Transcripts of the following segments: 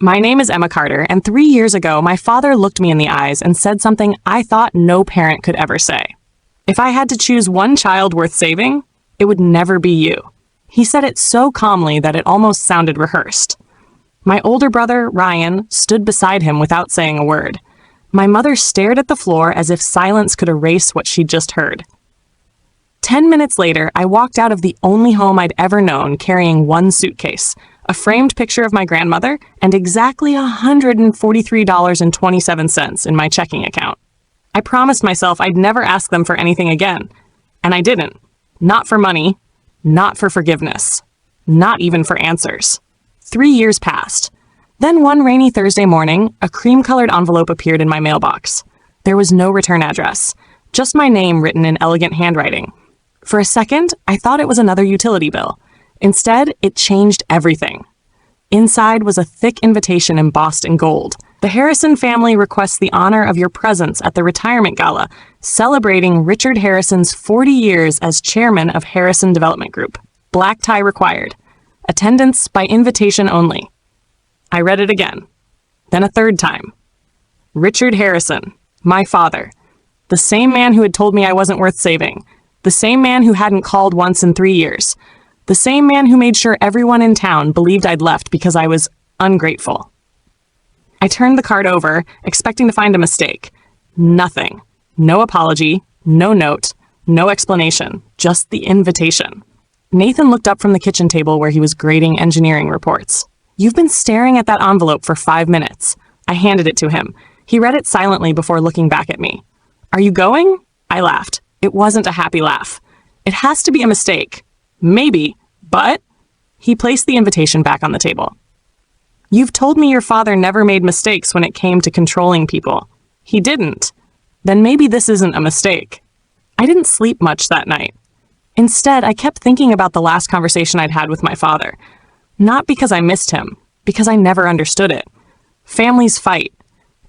My name is Emma Carter, and 3 years ago, my father looked me in the eyes and said something I thought no parent could ever say. If I had to choose one child worth saving, it would never be you. He said it so calmly that it almost sounded rehearsed. My older brother, Ryan, stood beside him without saying a word. My mother stared at the floor as if silence could erase what she'd just heard. 10 minutes later, I walked out of the only home I'd ever known carrying one suitcase, a framed picture of my grandmother, and exactly $143.27 in my checking account. I promised myself I'd never ask them for anything again, and I didn't. Not for money, not for forgiveness, not even for answers. 3 years passed. Then one rainy Thursday morning, a cream-colored envelope appeared in my mailbox. There was no return address, just my name written in elegant handwriting. For a second, I thought it was another utility bill. Instead, it changed everything. Inside was a thick invitation embossed in gold. The Harrison family requests the honor of your presence at the retirement gala, celebrating Richard Harrison's 40 years as chairman of Harrison Development Group. Black tie required. Attendance by invitation only. I read it again. Then a third time. Richard Harrison, my father. The same man who had told me I wasn't worth saving. The same man who hadn't called once in 3 years. The same man who made sure everyone in town believed I'd left because I was ungrateful. I turned the card over, expecting to find a mistake. Nothing. No apology, no note, no explanation, just the invitation. Nathan looked up from the kitchen table where he was grading engineering reports. You've been staring at that envelope for 5 minutes. I handed it to him. He read it silently before looking back at me. Are you going? I laughed. It wasn't a happy laugh. It has to be a mistake. Maybe, but... He placed the invitation back on the table. You've told me your father never made mistakes when it came to controlling people. He didn't. Then maybe this isn't a mistake. I didn't sleep much that night. Instead, I kept thinking about the last conversation I'd had with my father. Not because I missed him, because I never understood it. Families fight.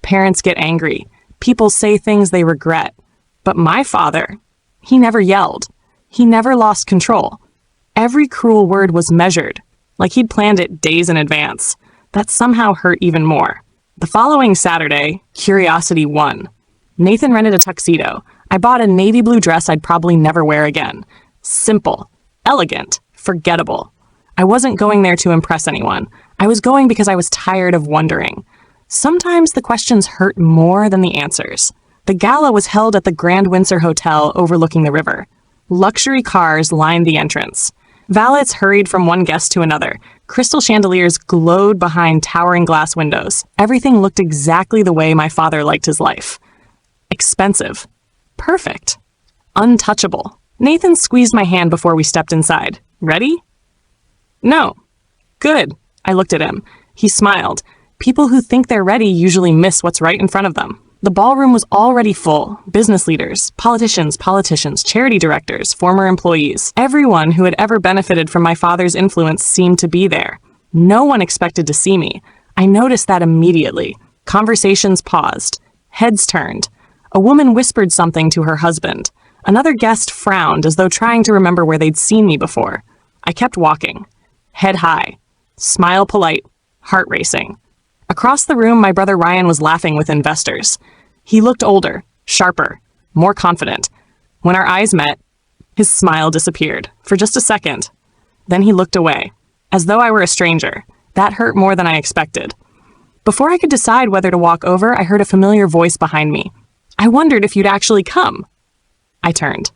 Parents get angry. People say things they regret. But my father, he never yelled. He never lost control. Every cruel word was measured, like he'd planned it days in advance. That somehow hurt even more. The following Saturday, curiosity won. Nathan rented a tuxedo. I bought a navy blue dress I'd probably never wear again. Simple, elegant, forgettable. I wasn't going there to impress anyone. I was going because I was tired of wondering. Sometimes the questions hurt more than the answers. The gala was held at the Grand Windsor Hotel overlooking the river. Luxury cars lined the entrance. Valets hurried from one guest to another. Crystal chandeliers glowed behind towering glass windows. Everything looked exactly the way my father liked his life. Expensive. Perfect. Untouchable. Nathan squeezed my hand before we stepped inside. Ready? No. Good. I looked at him. He smiled. People who think they're ready usually miss what's right in front of them. The ballroom was already full. Business leaders, politicians, charity directors, former employees. Everyone who had ever benefited from my father's influence seemed to be there. No one expected to see me. I noticed that immediately. Conversations paused. Heads turned. A woman whispered something to her husband. Another guest frowned as though trying to remember where they'd seen me before. I kept walking. Head high. Smile polite. Heart racing. Across the room, my brother Ryan was laughing with investors. He looked older, sharper, more confident. When our eyes met, his smile disappeared for just a second. Then he looked away, as though I were a stranger. That hurt more than I expected. Before I could decide whether to walk over, I heard a familiar voice behind me. I wondered if you'd actually come. I turned.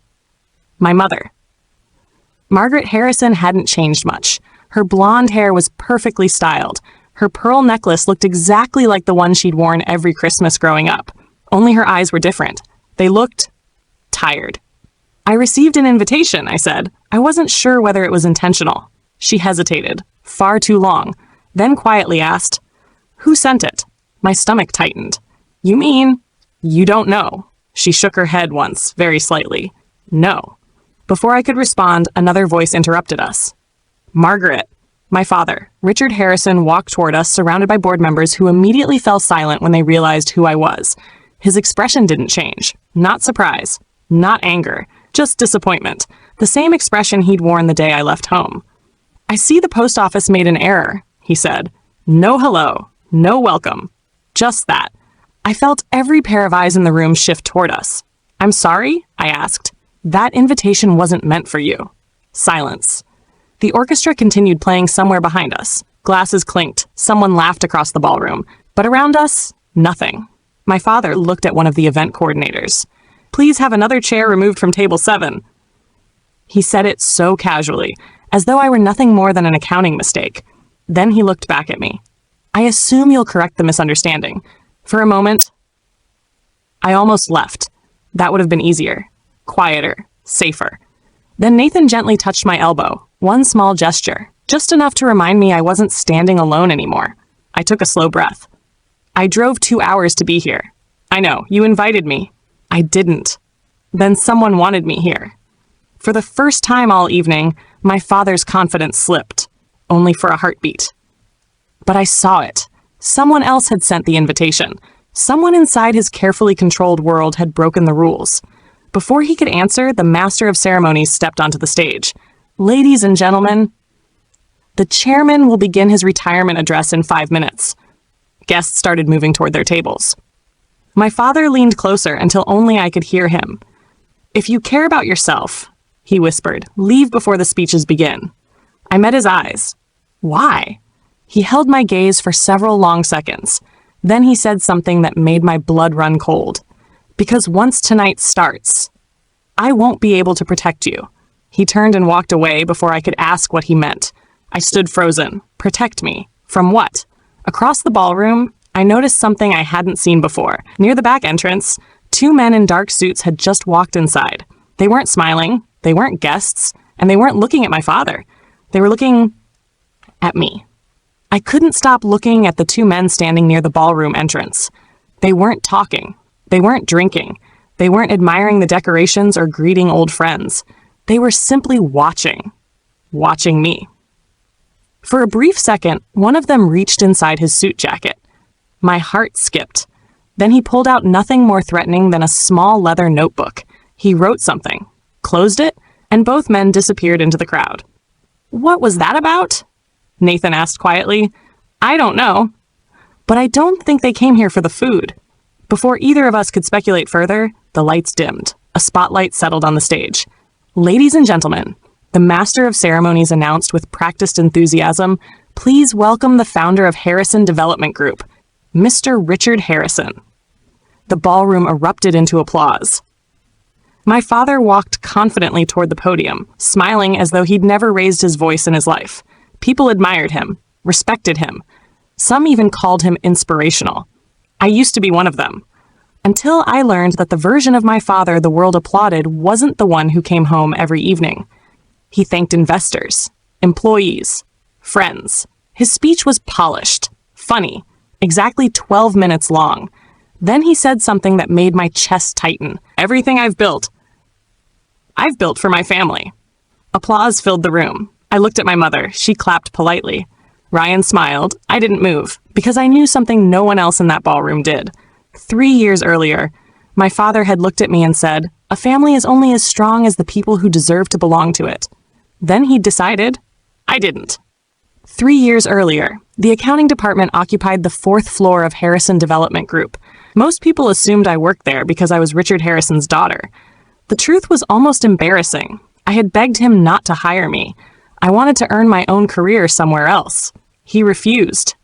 My mother. Margaret Harrison hadn't changed much. Her blonde hair was perfectly styled. Her pearl necklace looked exactly like the one she'd worn every Christmas growing up. Only her eyes were different. They looked tired. I received an invitation, I said. I wasn't sure whether it was intentional. She hesitated, far too long, then quietly asked, "Who sent it?" My stomach tightened. "You mean, you don't know?" She shook her head once, very slightly. "No." Before I could respond, another voice interrupted us. "Margaret." My father, Richard Harrison, walked toward us, surrounded by board members who immediately fell silent when they realized who I was. His expression didn't change. Not surprise. Not anger. Just disappointment. The same expression he'd worn the day I left home. "I see the post office made an error," he said. "No hello. No welcome. Just that. I felt every pair of eyes in the room shift toward us. I'm sorry? I asked. That invitation wasn't meant for you. Silence. The orchestra continued playing somewhere behind us. Glasses clinked. Someone laughed across the ballroom. But around us, nothing. My father looked at one of the event coordinators. Please have another chair removed from table 7. He said it so casually, as though I were nothing more than an accounting mistake. Then he looked back at me. I assume you'll correct the misunderstanding. For a moment, I almost left. That would have been easier, quieter, safer. Then Nathan gently touched my elbow, one small gesture, just enough to remind me I wasn't standing alone anymore. I took a slow breath. I drove 2 hours to be here. I know, you invited me. I didn't. Then someone wanted me here. For the first time all evening, my father's confidence slipped, only for a heartbeat. But I saw it. Someone else had sent the invitation. Someone inside his carefully controlled world had broken the rules. Before he could answer, the master of ceremonies stepped onto the stage. Ladies and gentlemen, the chairman will begin his retirement address in 5 minutes. Guests started moving toward their tables. My father leaned closer until only I could hear him. If you care about yourself, he whispered, leave before the speeches begin. I met his eyes. Why? He held my gaze for several long seconds. Then he said something that made my blood run cold. Because once tonight starts, I won't be able to protect you. He turned and walked away before I could ask what he meant. I stood frozen. Protect me. From what? Across the ballroom, I noticed something I hadn't seen before. Near the back entrance, 2 men in dark suits had just walked inside. They weren't smiling, they weren't guests, and they weren't looking at my father. They were looking at me. I couldn't stop looking at the 2 men standing near the ballroom entrance. They weren't talking. They weren't drinking. They weren't admiring the decorations or greeting old friends. They were simply watching me. For a brief second, one of them reached inside his suit jacket. My heart skipped. Then he pulled out nothing more threatening than a small leather notebook. He wrote something, closed it, and both men disappeared into the crowd. What was that about? Nathan asked quietly. I don't know. But I don't think they came here for the food. Before either of us could speculate further, the lights dimmed. A spotlight settled on the stage. Ladies and gentlemen, the master of ceremonies announced with practiced enthusiasm, please welcome the founder of Harrison Development Group, Mr. Richard Harrison. The ballroom erupted into applause. My father walked confidently toward the podium, smiling as though he'd never raised his voice in his life. People admired him, respected him. Some even called him inspirational. I used to be one of them. Until I learned that the version of my father the world applauded wasn't the one who came home every evening. He thanked investors, employees, friends. His speech was polished, funny, exactly 12 minutes long. Then he said something that made my chest tighten. Everything I've built for my family. Applause filled the room. I looked at my mother. She clapped politely. Ryan smiled. I didn't move, because I knew something no one else in that ballroom did. 3 years earlier, my father had looked at me and said, a family is only as strong as the people who deserve to belong to it. Then he decided. I didn't. 3 years earlier, the accounting department occupied the 4th floor of Harrison Development Group. Most people assumed I worked there because I was Richard Harrison's daughter. The truth was almost embarrassing. I had begged him not to hire me. I wanted to earn my own career somewhere else. He refused.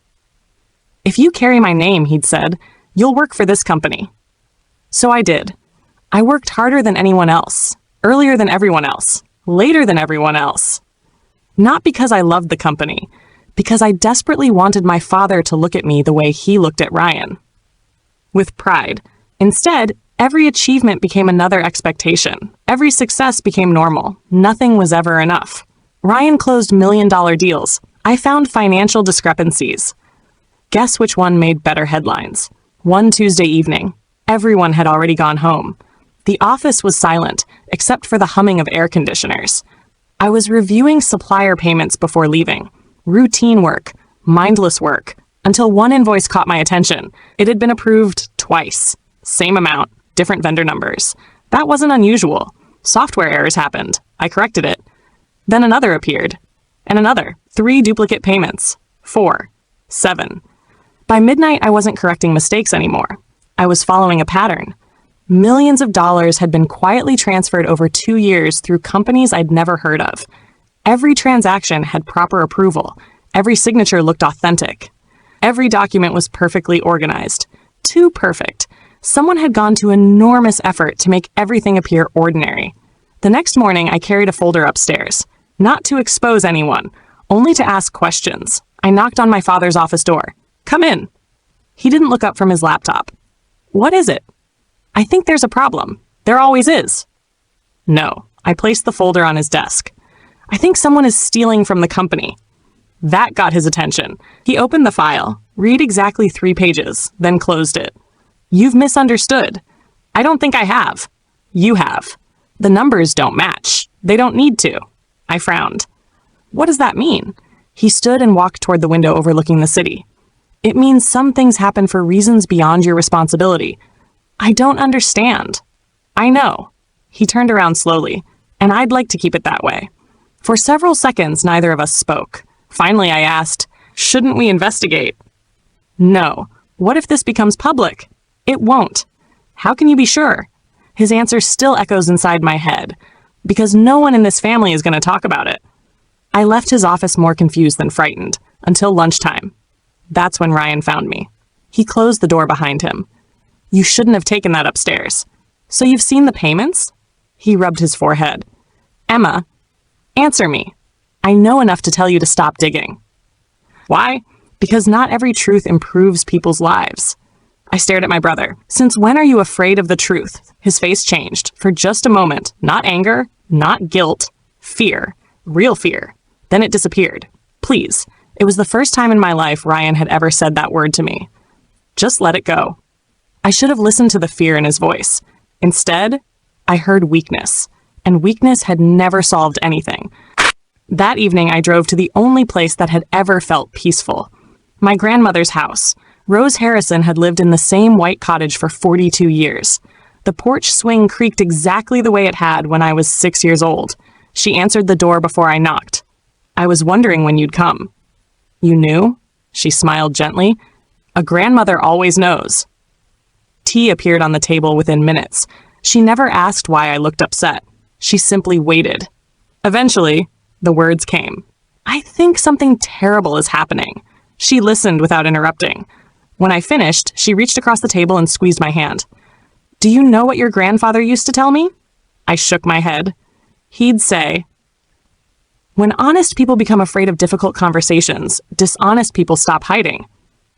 If you carry my name, he'd said, you'll work for this company. So I did. I worked harder than anyone else, earlier than everyone else, later than everyone else. Not because I loved the company, because I desperately wanted my father to look at me the way he looked at Ryan. With pride. Instead, every achievement became another expectation. Every success became normal. Nothing was ever enough. Ryan closed million-dollar deals. I found financial discrepancies. Guess which one made better headlines? One Tuesday evening. Everyone had already gone home. The office was silent, except for the humming of air conditioners. I was reviewing supplier payments before leaving. Routine work, mindless work, until one invoice caught my attention. It had been approved twice. Same amount, different vendor numbers. That wasn't unusual. Software errors happened. I corrected it. Then another appeared. And another. 3 duplicate payments. 4. 7. By midnight, I wasn't correcting mistakes anymore. I was following a pattern. Millions of dollars had been quietly transferred over 2 years through companies I'd never heard of. Every transaction had proper approval. Every signature looked authentic. Every document was perfectly organized. Too perfect. Someone had gone to enormous effort to make everything appear ordinary. The next morning, I carried a folder upstairs. Not to expose anyone, only to ask questions. I knocked on my father's office door. "Come in." He didn't look up from his laptop. "What is it?" "I think there's a problem. There always is." No. I placed the folder on his desk. "I think someone is stealing from the company." That got his attention. He opened the file, read exactly 3 pages, then closed it. "You've misunderstood." "I don't think I have." "You have. The numbers don't match. They don't need to." I frowned. "What does that mean?" He stood and walked toward the window overlooking the city. "It means some things happen for reasons beyond your responsibility." "I don't understand." "I know." He turned around slowly, and I'd like to keep it that way. For several seconds, neither of us spoke. Finally, I asked, "Shouldn't we investigate?" "No. What if this becomes public?" "It won't." "How can you be sure?" His answer still echoes inside my head. "Because no one in this family is going to talk about it." I left his office more confused than frightened, until lunchtime. That's when Ryan found me. He closed the door behind him. "You shouldn't have taken that upstairs." "So you've seen the payments?" He rubbed his forehead. "Emma, answer me. I know enough to tell you to stop digging." "Why?" "Because not every truth improves people's lives." I stared at my brother. "Since when are you afraid of the truth?" His face changed. For just a moment. Not anger, not guilt. Fear. Real fear. Then it disappeared. Please. It was the first time in my life Ryan had ever said that word to me. Just let it go. I should have listened to the fear in his voice. Instead, I heard weakness. And weakness had never solved anything. That evening, I drove to the only place that had ever felt peaceful. My grandmother's house. Rose Harrison had lived in the same white cottage for 42 years. The porch swing creaked exactly the way it had when I was 6 years old. She answered the door before I knocked. "I was wondering when you'd come." "You knew?" She smiled gently. "A grandmother always knows." Tea appeared on the table within minutes. She never asked why I looked upset. She simply waited. Eventually, the words came. "I think something terrible is happening." She listened without interrupting. When I finished, she reached across the table and squeezed my hand. "Do you know what your grandfather used to tell me?" I shook my head. He'd say, "When honest people become afraid of difficult conversations, dishonest people stop hiding."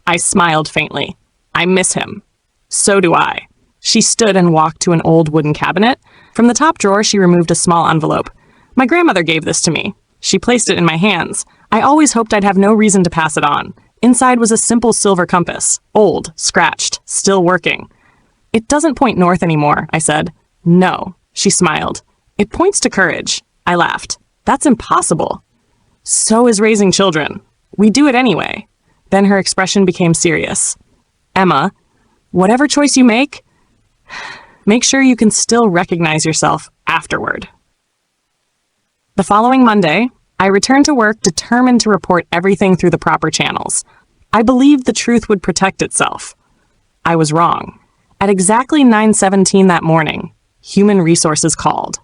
I smiled faintly. I miss him. So do I. She stood and walked to an old wooden cabinet. From the top drawer, she removed a small envelope. "My grandmother gave this to me." She placed it in my hands. I always hoped I'd have no reason to pass it on. Inside was a simple silver compass. Old, scratched, still working. "It doesn't point north anymore," I said. "No." She smiled. "It points to courage." I laughed. "That's impossible." "So is raising children. We do it anyway." Then her expression became serious. "Emma, whatever choice you make sure you can still recognize yourself afterward." The following Monday, I returned to work determined to report everything through the proper channels. I believed the truth would protect itself. I was wrong. At exactly 9:17 that morning, Human Resources called.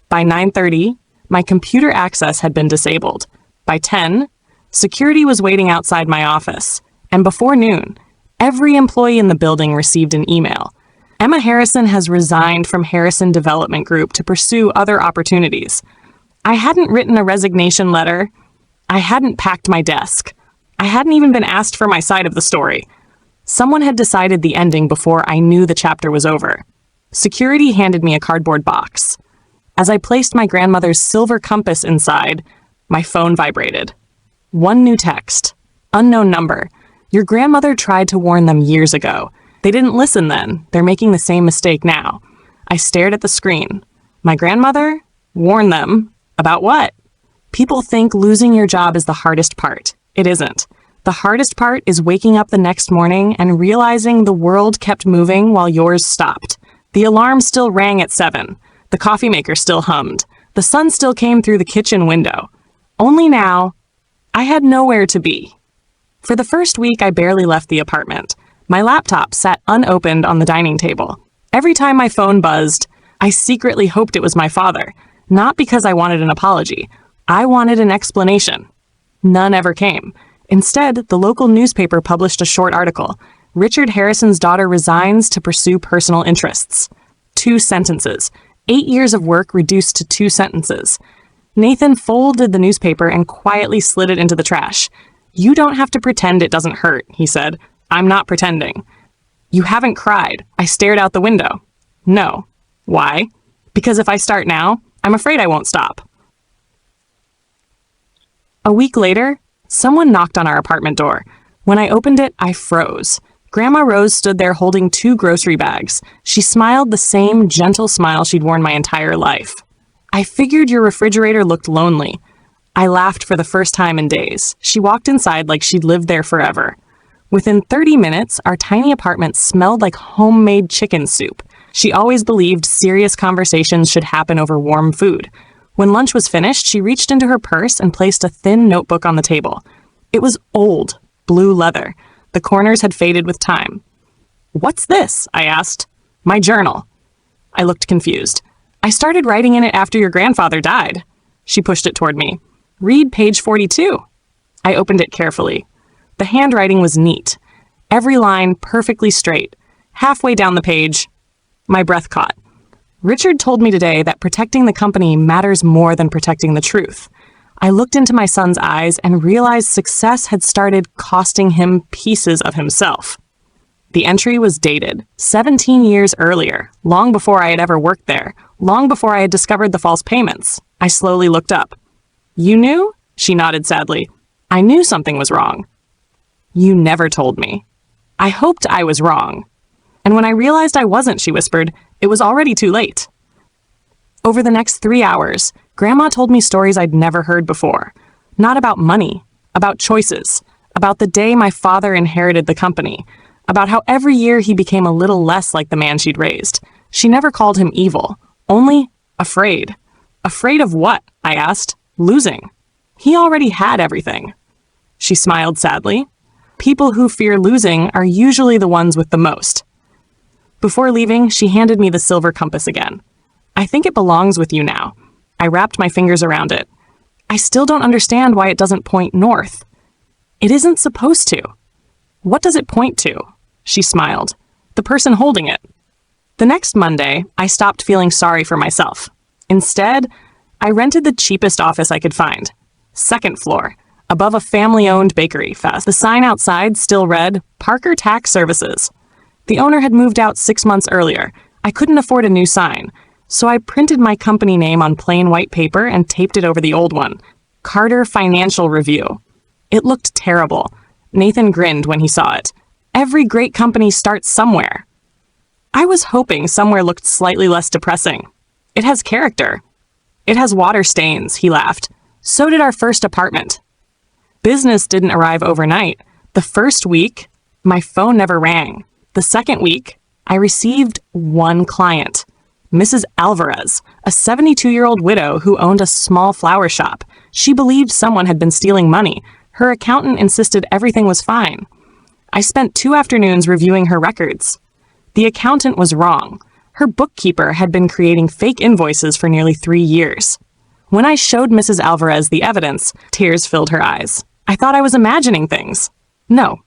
By 9:30, my computer access had been disabled. By 10, security was waiting outside my office. And before noon, every employee in the building received an email. Emma Harrison has resigned from Harrison Development Group to pursue other opportunities. I hadn't written a resignation letter. I hadn't packed my desk. I hadn't even been asked for my side of the story. Someone had decided the ending before I knew the chapter was over. Security handed me a cardboard box. As I placed my grandmother's silver compass inside, my phone vibrated. One new text. Unknown number. "Your grandmother tried to warn them years ago. They didn't listen then. They're making the same mistake now." I stared at the screen. My grandmother? Warn them? About what? People think losing your job is the hardest part. It isn't. The hardest part is waking up the next morning and realizing the world kept moving while yours stopped. The alarm still rang at 7. The coffee maker still hummed. The sun still came through the kitchen window. Only now, I had nowhere to be. For the first week, I barely left the apartment. My laptop sat unopened on the dining table. Every time my phone buzzed, I secretly hoped it was my father. Not because I wanted an apology. I wanted an explanation. None ever came. Instead, the local newspaper published a short article. Richard Harrison's daughter resigns to pursue personal interests. 2 sentences. 8 years of work reduced to 2 sentences. Nathan folded the newspaper and quietly slid it into the trash. "You don't have to pretend it doesn't hurt," he said. "I'm not pretending." "You haven't cried." I stared out the window. "No." "Why?" "Because if I start now, I'm afraid I won't stop." A week later, someone knocked on our apartment door. When I opened it, I froze. Grandma Rose stood there holding 2 grocery bags. She smiled the same gentle smile she'd worn my entire life. "I figured your refrigerator looked lonely." I laughed for the first time in days. She walked inside like she'd lived there forever. Within 30 minutes, our tiny apartment smelled like homemade chicken soup. She always believed serious conversations should happen over warm food. When lunch was finished, she reached into her purse and placed a thin notebook on the table. It was old, blue leather. The corners had faded with time. "What's this?" I asked. "My journal." I looked confused. "I started writing in it after your grandfather died." She pushed it toward me. "Read page 42. I opened it carefully. The handwriting was neat. Every line perfectly straight. Halfway down the page, my breath caught. "Richard told me today that protecting the company matters more than protecting the truth." I looked into my son's eyes and realized success had started costing him pieces of himself. The entry was dated 17 years earlier, long before I had ever worked there, long before I had discovered the false payments. I slowly looked up. "You knew?" She nodded sadly. "I knew something was wrong." "You never told me." "I hoped I was wrong." And when I realized I wasn't, she whispered, it was already too late. Over the next 3 hours, Grandma told me stories I'd never heard before. Not about money, about choices, about the day my father inherited the company, about how every year he became a little less like the man she'd raised. She never called him evil, only afraid. Afraid of what? I asked. Losing. He already had everything. She smiled sadly. People who fear losing are usually the ones with the most. Before leaving, she handed me the silver compass again. "I think it belongs with you now." I wrapped my fingers around it. "I still don't understand why it doesn't point north." "It isn't supposed to." "What does it point to?" She smiled. "The person holding it." The next Monday, I stopped feeling sorry for myself. Instead, I rented the cheapest office I could find. 2nd floor, above a family-owned bakery fest. The sign outside still read, "Parker Tax Services." The owner had moved out 6 months earlier. I couldn't afford a new sign, so I printed my company name on plain white paper and taped it over the old one. Carter Financial Review. It looked terrible. Nathan grinned when he saw it. Every great company starts somewhere. I was hoping somewhere looked slightly less depressing. It has character. It has water stains, he laughed. So did our first apartment. Business didn't arrive overnight. The first week, my phone never rang. The second week, I received 1 client. Mrs. Alvarez, a 72-year-old widow who owned a small flower shop. She believed someone had been stealing money. Her accountant insisted everything was fine. I spent 2 afternoons reviewing her records. The accountant was wrong. Her bookkeeper had been creating fake invoices for nearly 3 years. When I showed Mrs. Alvarez the evidence, tears filled her eyes. I thought I was imagining things. "No,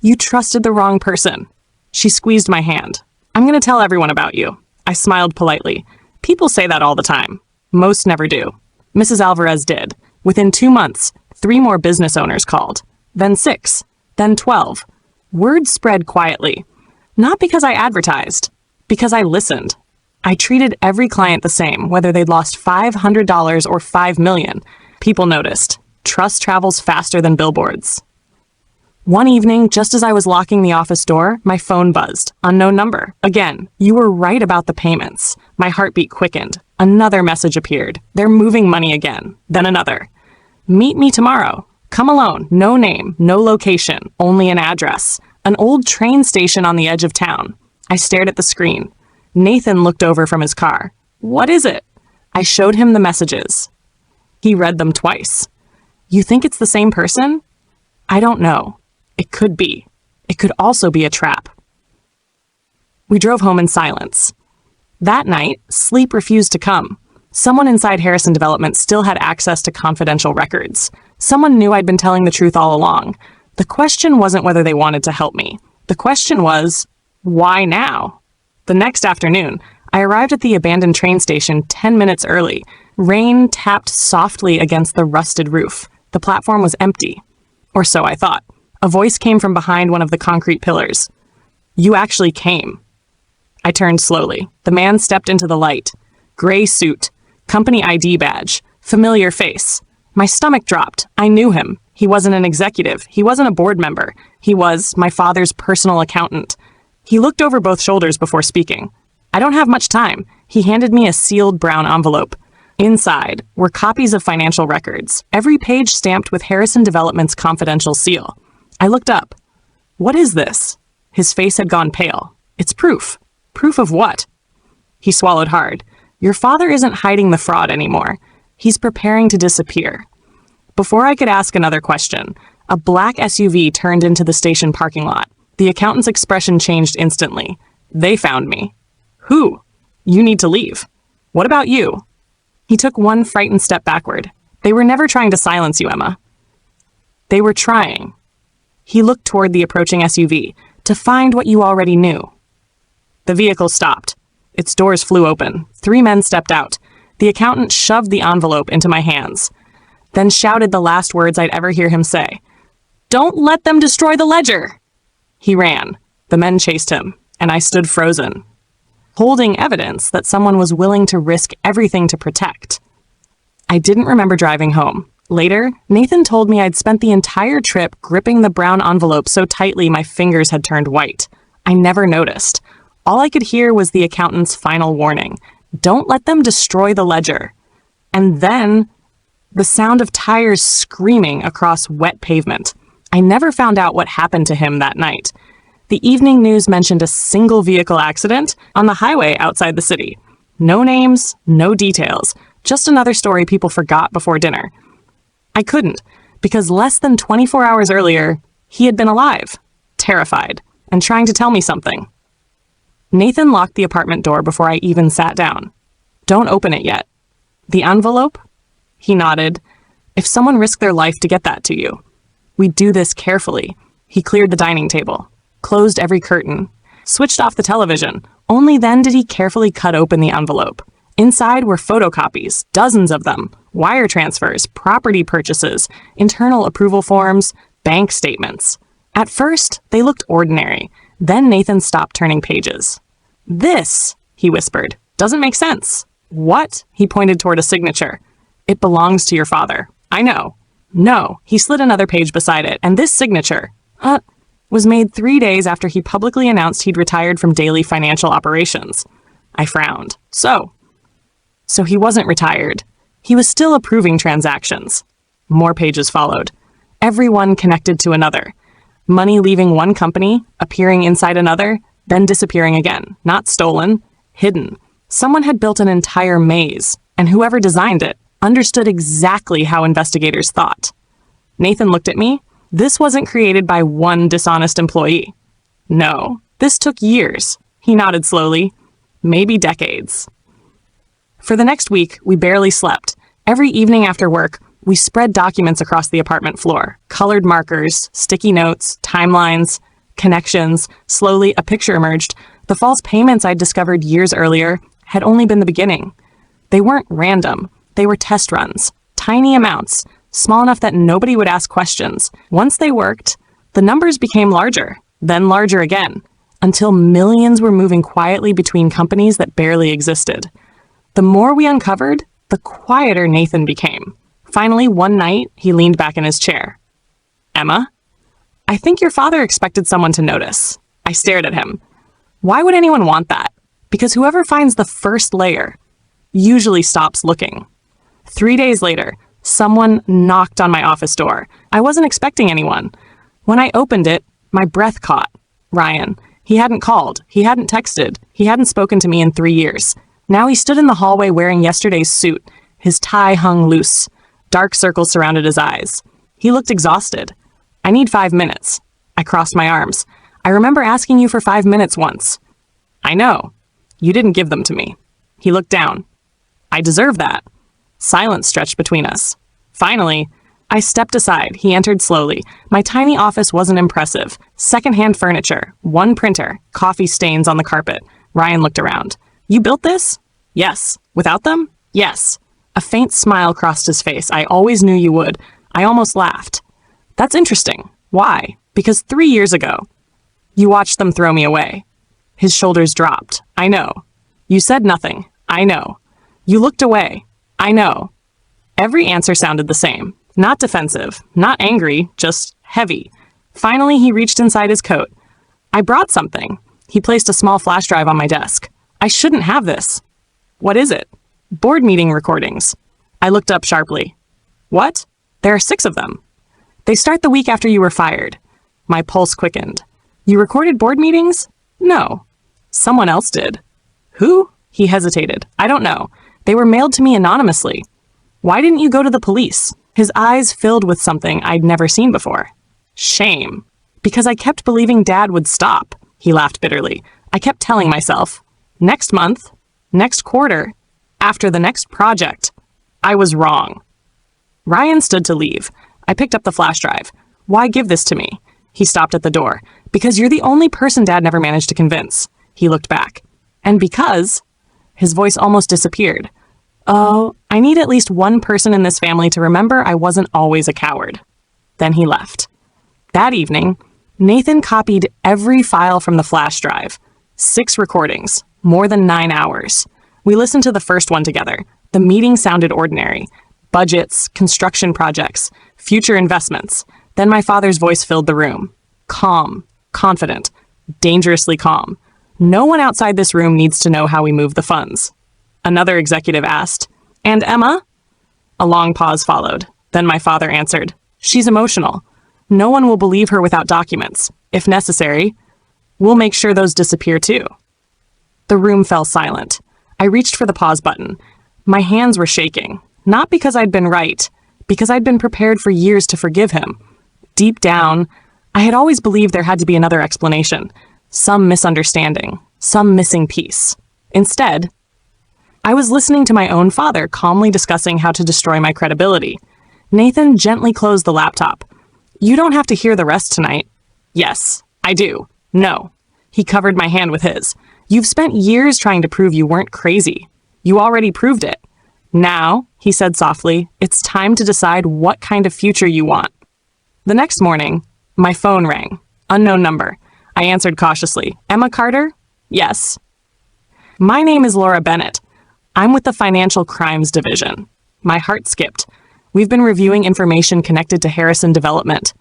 you trusted the wrong person." She squeezed my hand. "I'm going to tell everyone about you." I smiled politely. People say that all the time. Most never do. Mrs. Alvarez did. Within 2 months, 3 more business owners called. Then 6. Then 12. Word spread quietly. Not because I advertised. Because I listened. I treated every client the same, whether they'd lost $500 or $5 million. People noticed. Trust travels faster than billboards. One evening, just as I was locking the office door, my phone buzzed. Unknown number. Again, "You were right about the payments." My heartbeat quickened. Another message appeared. "They're moving money again." Then another. "Meet me tomorrow. Come alone. No name, no location, only an address. An old train station on the edge of town." I stared at the screen. Nathan looked over from his car. "What is it?" I showed him the messages. He read them twice. "You think it's the same person?" "I don't know." It could be. It could also be a trap. We drove home in silence. That night, sleep refused to come. Someone inside Harrison Development still had access to confidential records. Someone knew I'd been telling the truth all along. The question wasn't whether they wanted to help me. The question was, why now? The next afternoon, I arrived at the abandoned train station 10 minutes early. Rain tapped softly against the rusted roof. The platform was empty. Or so I thought. A voice came from behind one of the concrete pillars. "You actually came." I turned slowly. The man stepped into the light. Gray suit, company ID badge, familiar face. My stomach dropped. I knew him. He wasn't an executive. He wasn't a board member. He was my father's personal accountant. He looked over both shoulders before speaking. "I don't have much time." He handed me a sealed brown envelope. Inside were copies of financial records, every page stamped with Harrison Development's confidential seal. I looked up. "What is this?" His face had gone pale. "It's proof." "Proof of what?" He swallowed hard. "Your father isn't hiding the fraud anymore. He's preparing to disappear." Before I could ask another question, a black SUV turned into the station parking lot. The accountant's expression changed instantly. "They found me." "Who?" "You need to leave." "What about you?" He took one frightened step backward. "They were never trying to silence you, Emma." "They were trying." He looked toward the approaching SUV, "to find what you already knew." The vehicle stopped. Its doors flew open. 3 men stepped out. The accountant shoved the envelope into my hands, then shouted the last words I'd ever hear him say. "Don't let them destroy the ledger!" He ran. The men chased him, and I stood frozen, holding evidence that someone was willing to risk everything to protect. I didn't remember driving home. Later, Nathan told me I'd spent the entire trip gripping the brown envelope so tightly my fingers had turned white. I never noticed. All I could hear was the accountant's final warning. Don't let them destroy the ledger. And then, the sound of tires screaming across wet pavement. I never found out what happened to him that night. The evening news mentioned a single vehicle accident on the highway outside the city. No names, no details, just another story people forgot before dinner. I couldn't, because less than 24 hours earlier, he had been alive, terrified, and trying to tell me something. Nathan locked the apartment door before I even sat down. "Don't open it yet." "The envelope?" He nodded. "If someone risked their life to get that to you, we do this carefully." He cleared the dining table, closed every curtain, switched off the television. Only then did he carefully cut open the envelope. Inside were photocopies, dozens of them, wire transfers, property purchases, internal approval forms, bank statements. At first, they looked ordinary. Then Nathan stopped turning pages. "This," he whispered, "doesn't make sense." "What?" He pointed toward a signature. "It belongs to your father." "I know." "No." He slid another page beside it, and this signature, was made 3 days after he publicly announced he'd retired from daily financial operations. I frowned. So he wasn't retired. He was still approving transactions. More pages followed. Every one connected to another. Money leaving one company, appearing inside another, then disappearing again. Not stolen, hidden. Someone had built an entire maze, and whoever designed it understood exactly how investigators thought. Nathan looked at me. This wasn't created by one dishonest employee. No, this took years. He nodded slowly. Maybe decades. For the next week, we barely slept. Every evening after work, we spread documents across the apartment floor. Colored markers, sticky notes, timelines, connections. Slowly, a picture emerged. The false payments I'd discovered years earlier had only been the beginning. They weren't random. They were test runs. Tiny amounts, small enough that nobody would ask questions. Once they worked, the numbers became larger, then larger again, until millions were moving quietly between companies that barely existed. The more we uncovered, the quieter Nathan became. Finally, one night, he leaned back in his chair. "Emma, I think your father expected someone to notice." I stared at him. Why would anyone want that? Because whoever finds the first layer usually stops looking. 3 days later, someone knocked on my office door. I wasn't expecting anyone. When I opened it, my breath caught. Ryan. He hadn't called. He hadn't texted. He hadn't spoken to me in 3 years. Now he stood in the hallway wearing yesterday's suit. His tie hung loose. Dark circles surrounded his eyes. He looked exhausted. "I need 5 minutes." I crossed my arms. I remember asking you for 5 minutes once. I know. You didn't give them to me. He looked down. I deserve that. Silence stretched between us. Finally, I stepped aside. He entered slowly. My tiny office wasn't impressive. Secondhand furniture, one printer, coffee stains on the carpet. Ryan looked around. You built this? Yes. Without them? Yes. A faint smile crossed his face. I always knew you would. I almost laughed. That's interesting. Why? Because 3 years ago, you watched them throw me away. His shoulders dropped. I know. You said nothing. I know. You looked away. I know. Every answer sounded the same. Not defensive, not angry, just heavy. Finally, he reached inside his coat. I brought something. He placed a small flash drive on my desk. I shouldn't have this. What is it? Board meeting recordings. I looked up sharply. What? There are 6 of them. They start the week after you were fired. My pulse quickened. You recorded board meetings? No. Someone else did. Who? He hesitated. I don't know. They were mailed to me anonymously. Why didn't you go to the police? His eyes filled with something I'd never seen before. Shame. Because I kept believing Dad would stop. He laughed bitterly. I kept telling myself, next month, next quarter, after the next project. I was wrong. Ryan stood to leave. I picked up the flash drive. Why give this to me? He stopped at the door. Because you're the only person Dad never managed to convince. He looked back. And because... His voice almost disappeared. Oh, I need at least one person in this family to remember I wasn't always a coward. Then he left. That evening, Nathan copied every file from the flash drive. 6 recordings, more than 9 hours. We listened to the first one together. The meeting sounded ordinary. Budgets, construction projects, future investments. Then my father's voice filled the room. Calm, confident, dangerously calm. No one outside this room needs to know how we move the funds. Another executive asked, And Emma? A long pause followed. Then my father answered, She's emotional. No one will believe her without documents. If necessary, we'll make sure those disappear too. The room fell silent. I reached for the pause button. My hands were shaking. Not because I'd been right, because I'd been prepared for years to forgive him. Deep down, I had always believed there had to be another explanation. Some misunderstanding, some missing piece. Instead, I was listening to my own father calmly discussing how to destroy my credibility. Nathan gently closed the laptop. You don't have to hear the rest tonight. Yes, I do. No. He covered my hand with his. You've spent years trying to prove you weren't crazy. You already proved it. Now, he said softly, it's time to decide what kind of future you want. The next morning, my phone rang. Unknown number. I answered cautiously. Emma Carter? Yes. My name is Laura Bennett. I'm with the Financial Crimes Division. My heart skipped. We've been reviewing information connected to Harrison Development.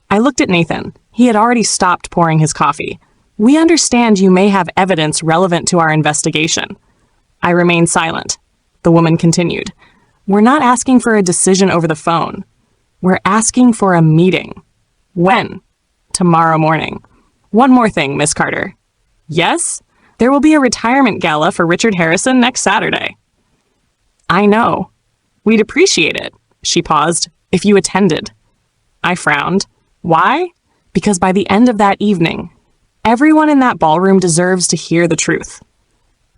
I looked at Nathan. He had already stopped pouring his coffee. We understand you may have evidence relevant to our investigation. I remained silent. The woman continued. We're not asking for a decision over the phone. We're asking for a meeting. When? Tomorrow morning. One more thing, Miss Carter. Yes? There will be a retirement gala for Richard Harrison next Saturday. I know. We'd appreciate it, she paused, if you attended. I frowned. Why? Because by the end of that evening, everyone in that ballroom deserves to hear the truth.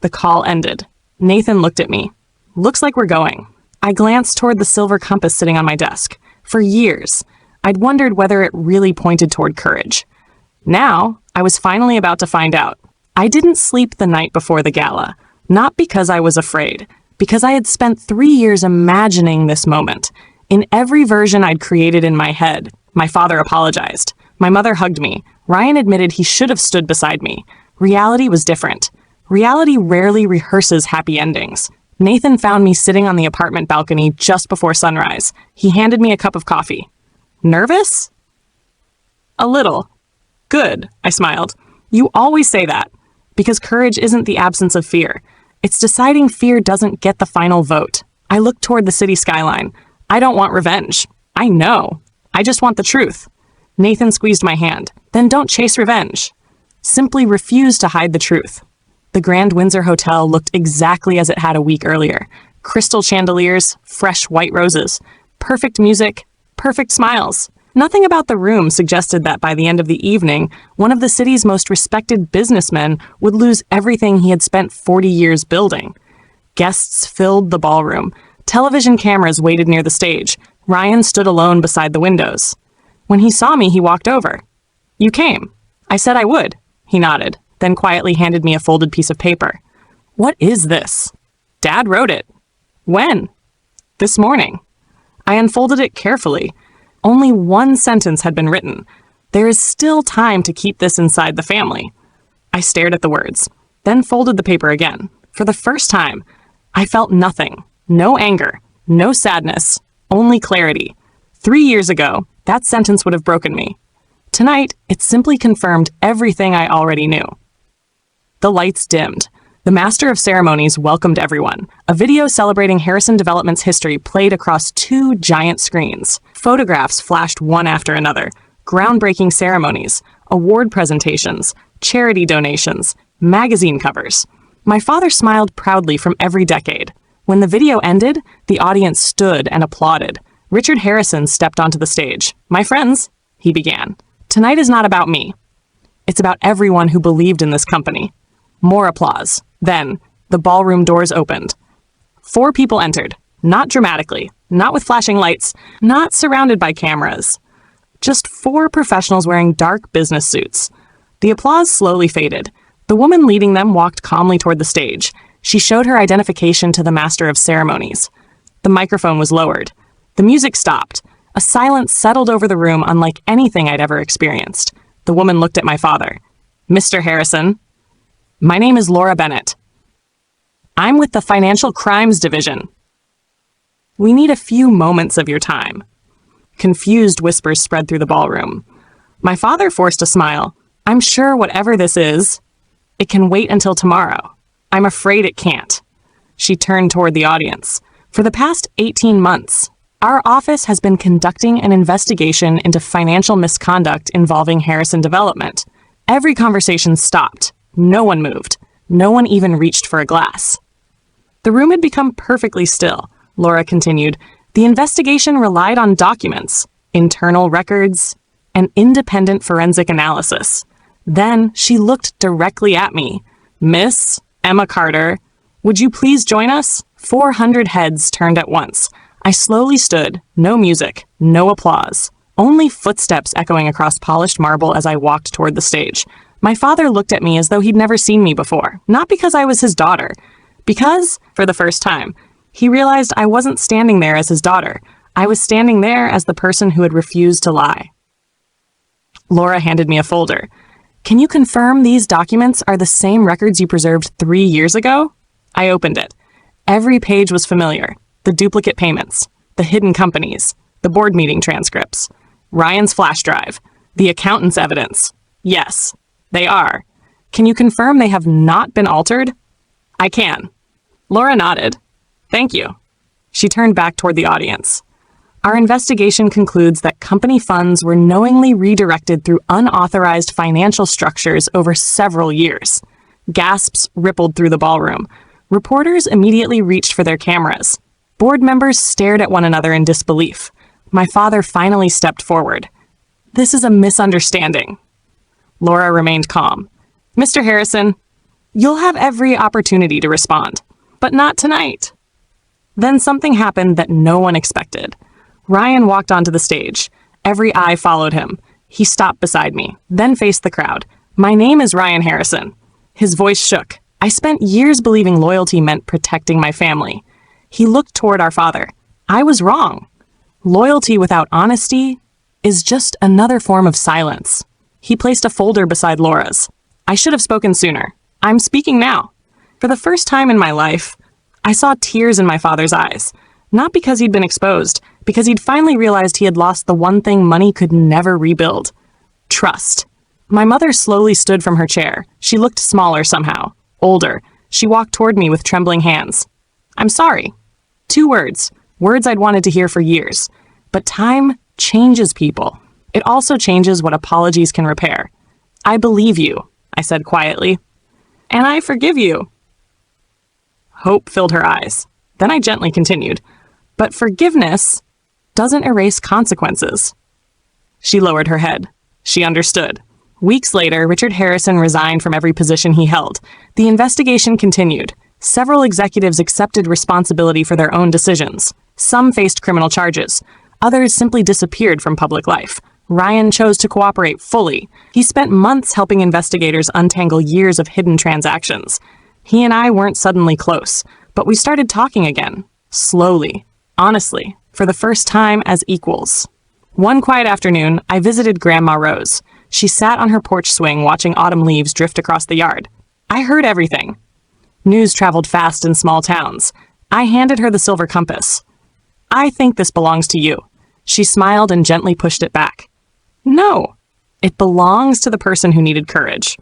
The call ended. Nathan looked at me. Looks like we're going. I glanced toward the silver compass sitting on my desk. For years, I'd wondered whether it really pointed toward courage. Now, I was finally about to find out. I didn't sleep the night before the gala, not because I was afraid, because I had spent 3 years imagining this moment. In every version I'd created in my head, my father apologized. My mother hugged me. Ryan admitted he should have stood beside me. Reality was different. Reality rarely rehearses happy endings. Nathan found me sitting on the apartment balcony just before sunrise. He handed me a cup of coffee. Nervous? A little. Good, I smiled. You always say that, because courage isn't the absence of fear. It's deciding fear doesn't get the final vote. I looked toward the city skyline. I don't want revenge. I know. I just want the truth. Nathan squeezed my hand. Then don't chase revenge. Simply refuse to hide the truth. The Grand Windsor Hotel looked exactly as it had a week earlier. Crystal chandeliers, fresh white roses, perfect music, perfect smiles. Nothing about the room suggested that by the end of the evening, one of the city's most respected businessmen would lose everything he had spent 40 years building. Guests filled the ballroom. Television cameras waited near the stage. Ryan stood alone beside the windows. When he saw me, he walked over. "You came." I said I would. He nodded, then quietly handed me a folded piece of paper. "What is this?" "Dad wrote it." "When?" "This morning." I unfolded it carefully. Only one sentence had been written. "There is still time to keep this inside the family." I stared at the words, then folded the paper again. For the first time, I felt nothing. No anger, no sadness, only clarity. 3 years ago, that sentence would have broken me. Tonight, it simply confirmed everything I already knew. The lights dimmed. The Master of Ceremonies welcomed everyone. A video celebrating Harrison Development's history played across 2 giant screens. Photographs flashed one after another. Groundbreaking ceremonies, award presentations, charity donations, magazine covers. My father smiled proudly from every decade. When the video ended, the audience stood and applauded. Richard Harrison stepped onto the stage. "My friends," he began, "tonight is not about me. It's about everyone who believed in this company." More applause. Then, the ballroom doors opened. 4 people entered, not dramatically, not with flashing lights, not surrounded by cameras. Just 4 professionals wearing dark business suits. The applause slowly faded. The woman leading them walked calmly toward the stage. She showed her identification to the Master of Ceremonies. The microphone was lowered. The music stopped. A silence settled over the room unlike anything I'd ever experienced. The woman looked at my father. "Mr. Harrison." "My name is Laura Bennett. I'm with the Financial Crimes Division." "We need a few moments of your time." Confused whispers spread through the ballroom. My father forced a smile. "I'm sure whatever this is, it can wait until tomorrow. I'm afraid it can't." She turned toward the audience. "For the past 18 months, our office has been conducting an investigation into financial misconduct involving Harrison Development. Every conversation stopped. No one moved. No one even reached for a glass." The room had become perfectly still. Laura continued. "The investigation relied on documents, internal records, and independent forensic analysis." Then she looked directly at me. "Miss Emma Carter, would you please join us?" 400 heads turned at once. I slowly stood. No music, no applause. Only footsteps echoing across polished marble as I walked toward the stage. My father looked at me as though he'd never seen me before, not because I was his daughter, because, for the first time, he realized I wasn't standing there as his daughter. I was standing there as the person who had refused to lie. Laura handed me a folder. "Can you confirm these documents are the same records you preserved 3 years ago?" I opened it. Every page was familiar. The duplicate payments, the hidden companies, the board meeting transcripts, Ryan's flash drive, the accountant's evidence. Yes, they are. Can you confirm they have not been altered? I can. Laura nodded. Thank you. She turned back toward the audience. Our investigation concludes that company funds were knowingly redirected through unauthorized financial structures over several years. Gasps rippled through the ballroom. Reporters immediately reached for their cameras. Board members stared at one another in disbelief. My father finally stepped forward. "This is a misunderstanding." Laura remained calm. "Mr. Harrison, you'll have every opportunity to respond, but not tonight." Then something happened that no one expected. Ryan walked onto the stage. Every eye followed him. He stopped beside me, then faced the crowd. "My name is Ryan Harrison." His voice shook. I spent years believing loyalty meant protecting my family. He looked toward our father. I was wrong. Loyalty without honesty is just another form of silence. He placed a folder beside Laura's. "I should have spoken sooner. I'm speaking now." For the first time in my life, I saw tears in my father's eyes. Not because he'd been exposed, because he'd finally realized he had lost the one thing money could never rebuild. Trust. My mother slowly stood from her chair. She looked smaller somehow, older. She walked toward me with trembling hands. "I'm sorry." 2 words. Words I'd wanted to hear for years. But time changes people. It also changes what apologies can repair. "I believe you," I said quietly. "And I forgive you." Hope filled her eyes. Then I gently continued. "But forgiveness doesn't erase consequences." She lowered her head. She understood. Weeks later, Richard Harrison resigned from every position he held. The investigation continued. Several executives accepted responsibility for their own decisions. Some faced criminal charges. Others simply disappeared from public life. Ryan chose to cooperate fully. He spent months helping investigators untangle years of hidden transactions. He and I weren't suddenly close, but we started talking again. Slowly. Honestly. For the first time as equals. One quiet afternoon, I visited Grandma Rose. She sat on her porch swing watching autumn leaves drift across the yard. I heard everything. News traveled fast in small towns. I handed her the silver compass. I think this belongs to you. She smiled and gently pushed it back. No, it belongs to the person who needed courage.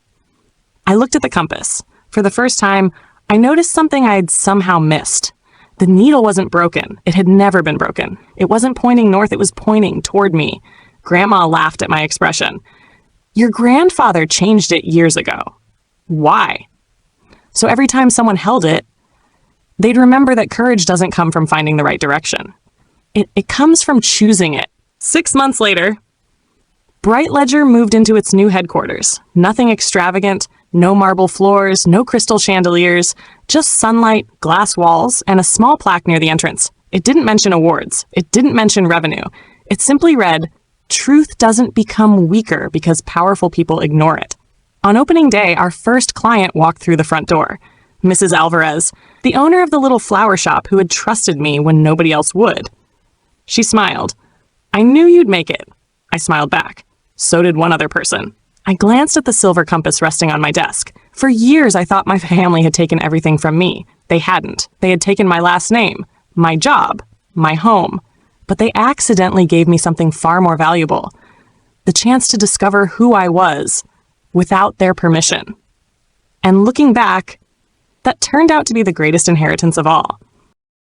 I looked at the compass. For the first time, I noticed something I'd somehow missed. The needle wasn't broken. It had never been broken. It wasn't pointing north, it was pointing toward me. Grandma laughed at my expression. Your grandfather changed it years ago. Why? So every time someone held it, they'd remember that courage doesn't come from finding the right direction. It comes from choosing it. 6 months later, Bright Ledger moved into its new headquarters. Nothing extravagant, no marble floors, no crystal chandeliers, just sunlight, glass walls, and a small plaque near the entrance. It didn't mention awards. It didn't mention revenue. It simply read, "Truth doesn't become weaker because powerful people ignore it." On opening day, our first client walked through the front door. Mrs. Alvarez, the owner of the little flower shop who had trusted me when nobody else would. She smiled. I knew you'd make it. I smiled back. So did one other person. I glanced at the silver compass resting on my desk. For years, I thought my family had taken everything from me. They hadn't. They had taken my last name, my job, my home. But they accidentally gave me something far more valuable. The chance to discover who I was without their permission. And looking back, that turned out to be the greatest inheritance of all.